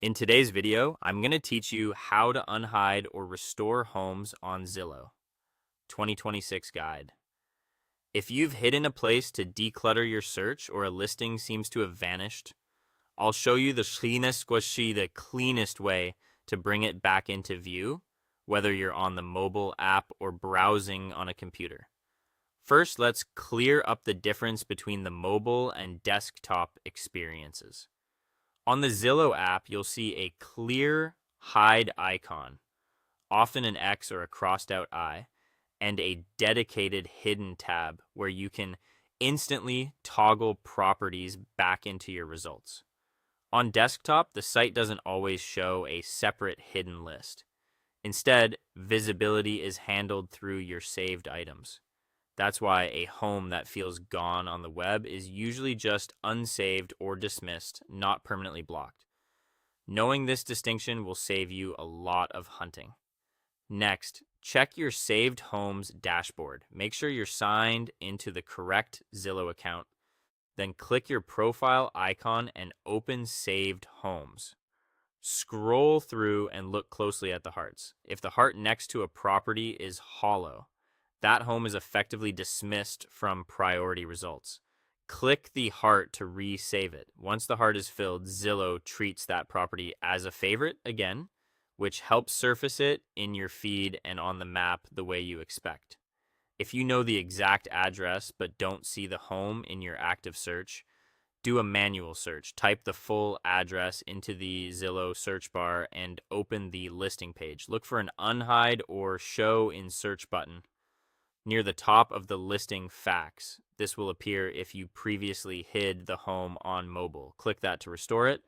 In today's video, I'm going to teach you how to unhide or restore homes on Zillow. 2026 guide. If you've hidden a place to declutter your search or a listing seems to have vanished, I'll show you the cleanest way to bring it back into view, whether you're on the mobile app or browsing on a computer. First, let's clear up the difference between the mobile and desktop experiences. On the Zillow app, you'll see a clear hide icon, often an X or a crossed out I, and a dedicated hidden tab where you can instantly toggle properties back into your results. On desktop, the site doesn't always show a separate hidden list. Instead, visibility is handled through your saved items. That's why a home that feels gone on the web is usually just unsaved or dismissed, not permanently blocked. Knowing this distinction will save you a lot of hunting. Next, check your saved homes dashboard. Make sure you're signed into the correct Zillow account. Then click your profile icon and open saved homes. Scroll through and look closely at the hearts. If the heart next to a property is hollow, that home is effectively dismissed from priority results. Click the heart to resave it. Once the heart is filled, Zillow treats that property as a favorite again, which helps surface it in your feed and on the map the way you expect. If you know the exact address but don't see the home in your active search, do a manual search. Type the full address into the Zillow search bar and open the listing page. Look for an unhide or show in search button near the top of the listing facts. This will appear if you previously hid the home on mobile. Click that to restore it,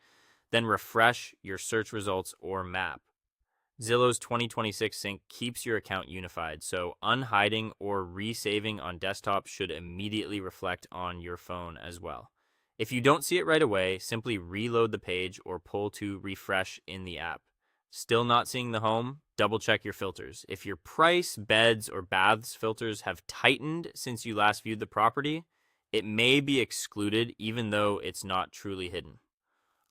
then refresh your search results or map. Zillow's 2026 sync keeps your account unified, so unhiding or resaving on desktop should immediately reflect on your phone as well. If you don't see it right away, simply reload the page or pull to refresh in the app. Still not seeing the home? Double check your filters. If your price, beds, or baths filters have tightened since you last viewed the property, it may be excluded even though it's not truly hidden.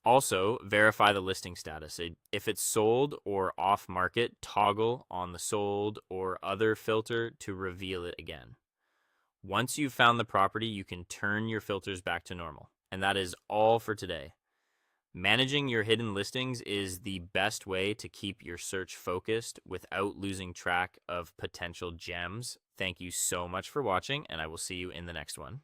Also, verify the listing status. If it's sold or off market, toggle on the sold or other filter to reveal it again. Once you've found the property, you can turn your filters back to normal. And that is all for today. Managing your hidden listings is the best way to keep your search focused without losing track of potential gems. Thank you so much for watching, and I will see you in the next one.